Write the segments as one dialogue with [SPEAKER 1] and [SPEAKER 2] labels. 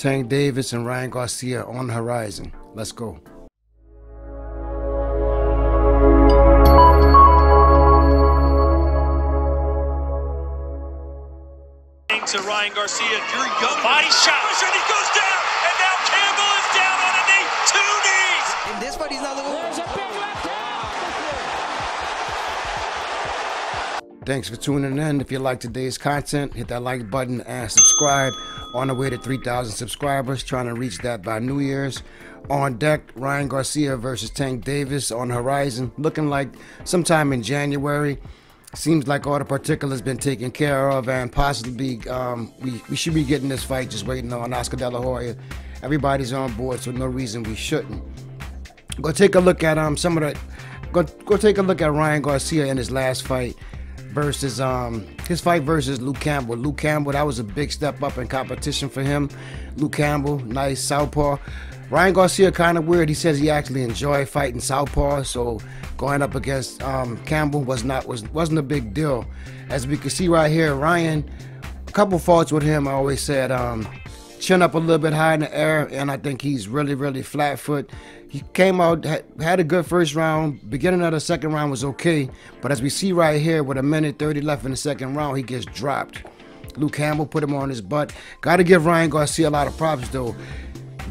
[SPEAKER 1] Tank Davis and Ryan Garcia on the horizon. Let's go.
[SPEAKER 2] To Ryan Garcia, your young body shot, and he goes down, and now Campbell is down on a knee, 2 knees.
[SPEAKER 3] In this fight, he's not looking. There's a big left hand.
[SPEAKER 1] Thanks for tuning in. If you like today's content, hit that like button and subscribe. On the way to 3,000 subscribers, trying to reach that by New Year's. On deck, Ryan Garcia versus Tank Davis on the horizon, looking like sometime in January. Seems like all the particulars been taken care of, and possibly we should be getting this fight. Just waiting on Oscar De La Hoya. Everybody's on board, so no reason we shouldn't. Go take a look at some of the. Go take a look at Ryan Garcia in his last fight versus his fight versus Luke Campbell. Luke Campbell, that was a big step up in competition for him. Luke Campbell, nice southpaw. Ryan Garcia kind of weird. He says he actually enjoyed fighting southpaw, so going up against Campbell wasn't a big deal. As we can see right here, Ryan, a couple faults with him. I always said chin up a little bit high in the air, and I think he's really flat foot. He came out, had a good first round. Beginning of the second round was okay, but as we see right here, with 1:30 left in the second round, he gets dropped. Luke Campbell put him on his butt. Got to give Ryan Garcia a lot of props though.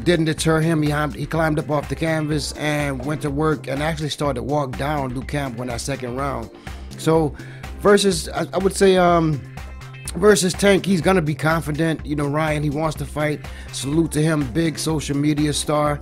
[SPEAKER 1] Didn't deter him. He climbed up off the canvas and went to work and actually started to walk down Luke Campbell in that second round. So versus, I would say, versus Tank, he's gonna be confident. You know, Ryan, he wants to fight. Salute to him, big social media star.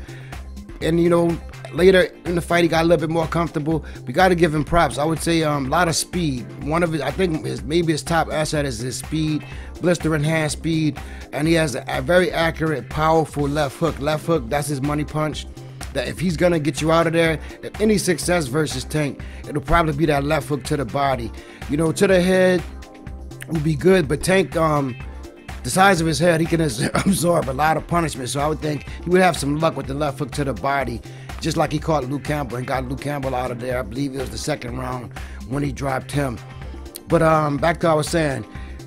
[SPEAKER 1] And you know, later in the fight, he got a little bit more comfortable. We got to give him props. I would say a lot of speed. One of his, I think, maybe his top asset is his speed, blistering hand speed, and he has a very accurate, powerful left hook. Left hook, that's his money punch. That if he's gonna get you out of there, if any success versus Tank, it'll probably be that left hook to the body. You know, to the head would be good, but Tank, the size of his head, he can absorb a lot of punishment. So I would think he would have some luck with the left hook to the body, just like he caught Luke Campbell and got Luke Campbell out of there. I believe it was the second round when he dropped him. But back to what I was saying,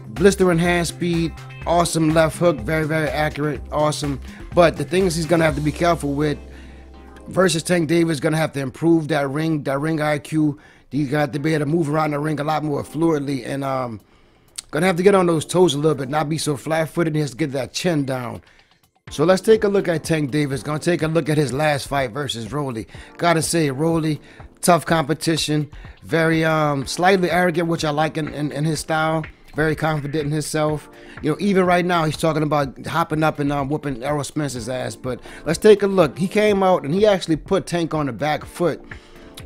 [SPEAKER 1] blistering hand speed, awesome left hook, very accurate, awesome. But the thing is, he's gonna have to be careful with versus Tank Davis. Gonna have to improve that ring IQ. He's got to be able to move around the ring a lot more fluidly, and gonna have to get on those toes a little bit, not be so flat-footed. He has to get that chin down. So let's take a look at Tank Davis. Gonna take a look at his last fight versus Rolly. Gotta say, Rolly, tough competition, very slightly arrogant, which I like in his style. Very confident in himself. You know, even right now he's talking about hopping up and whooping Errol Spence's ass. But let's take a look. He came out and he actually put Tank on the back foot,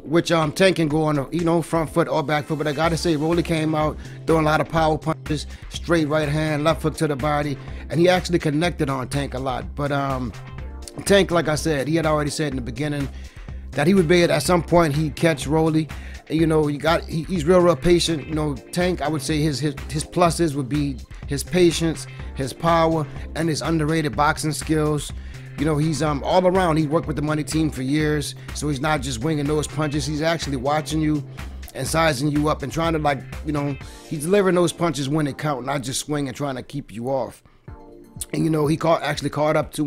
[SPEAKER 1] which Tank can go on the, you know, front foot or back foot. But I gotta say, Rolly came out throwing a lot of power punches, straight right hand, left hook to the body, and he actually connected on Tank a lot. But Tank, like I said, he had already said in the beginning that he would be at some point he'd catch Rolly. And, you know, he's real patient. You know, Tank, I would say his pluses would be his patience, his power, and his underrated boxing skills. You know, he's all around. He worked with the money team for years, so he's not just winging those punches. He's actually watching you and sizing you up and trying to, like, you know, he's delivering those punches when they count, not just swinging, trying to keep you off. And you know, he actually caught up to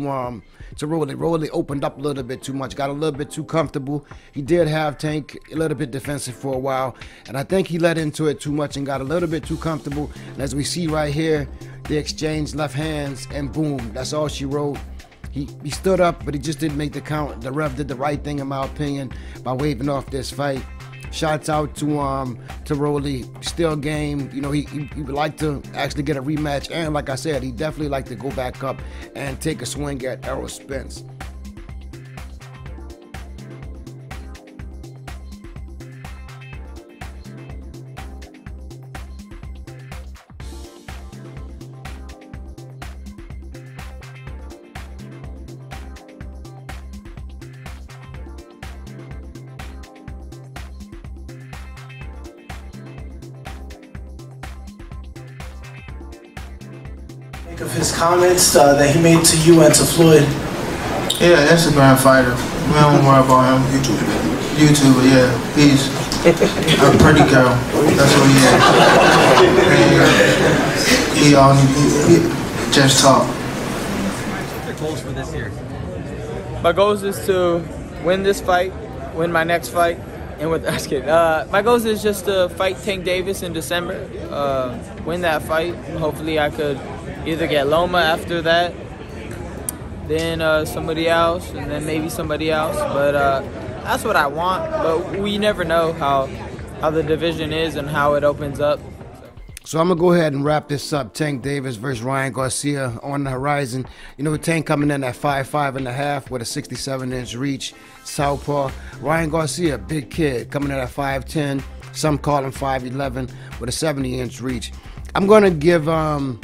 [SPEAKER 1] Rolly. Rolly opened up a little bit too much, got a little bit too comfortable. He did have Tank a little bit defensive for a while, and I think he let into it too much and got a little bit too comfortable. And as we see right here, they exchanged left hands, and boom, that's all she wrote. He stood up, but he just didn't make the count. The ref did the right thing, in my opinion, by waving off this fight. Shouts out to Rolly, still game. You know, he would like to actually get a rematch, and like I said, he definitely like to go back up and take a swing at Errol Spence.
[SPEAKER 4] Of his comments that he made to you and to Floyd.
[SPEAKER 5] Yeah, Instagram fighter. We don't worry about him. YouTuber, yeah. He's a pretty girl. That's what he is. And he just talk.
[SPEAKER 6] goals for this year?
[SPEAKER 7] My goals is to win this fight, win my next fight, and with that's kidding. My goals is just to fight Tank Davis in December, win that fight. Hopefully, I could either get Loma after that, then somebody else, and then maybe somebody else. But that's what I want. But we never know how the division is and how it opens up.
[SPEAKER 1] So I'm going to go ahead and wrap this up. Tank Davis versus Ryan Garcia on the horizon. You know, Tank coming in at 5'5.5" with a 67-inch reach, southpaw. Ryan Garcia, big kid, coming in at 5'10", some call him 5'11", with a 70-inch reach. I'm going to give Ryan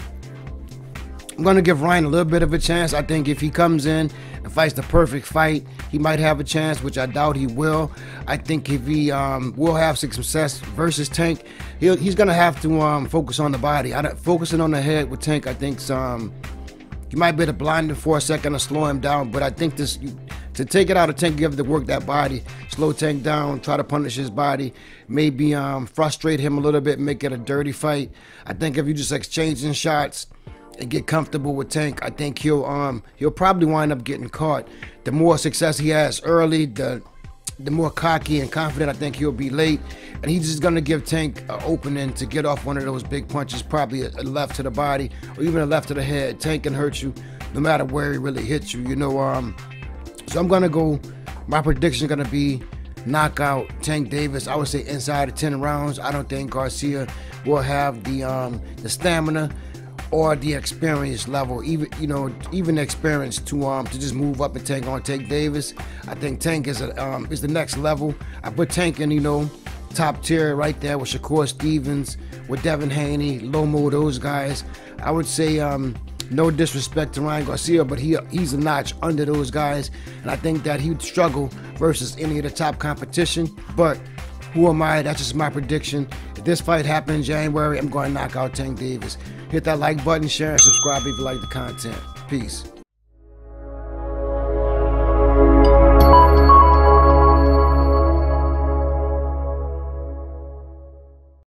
[SPEAKER 1] a little bit of a chance. I think if he comes in and fights the perfect fight, he might have a chance, which I doubt he will. I think if he will have success versus Tank, he's going to have to focus on the body. Focusing on the head with Tank, I think he might be able to blind him for a second or slow him down, but I think to take it out of Tank, you have to work that body, slow Tank down, try to punish his body, maybe frustrate him a little bit, make it a dirty fight. I think if you just exchanging shots and get comfortable with Tank, I think he'll probably wind up getting caught. The more success he has early, the more cocky and confident I think he'll be late. And he's just gonna give Tank an opening to get off one of those big punches, probably a left to the body or even a left to the head. Tank can hurt you no matter where he really hits you, you know. So I'm gonna go, my prediction is gonna be knockout Tank Davis. I would say inside of 10 rounds. I don't think Garcia will have the stamina or the experience level, even experience to just move up and take on Tank Davis. I think Tank is the next level. I put Tank in, top tier right there with Shakur Stevens, with Devin Haney, Lomo, those guys. I would say no disrespect to Ryan Garcia, but he's a notch under those guys, and I think that he would struggle versus any of the top competition. But who am I? That's just my prediction. If this fight happens in January, I'm going to knock out Tank Davis. Hit that like button, share, and subscribe if you like the content. Peace.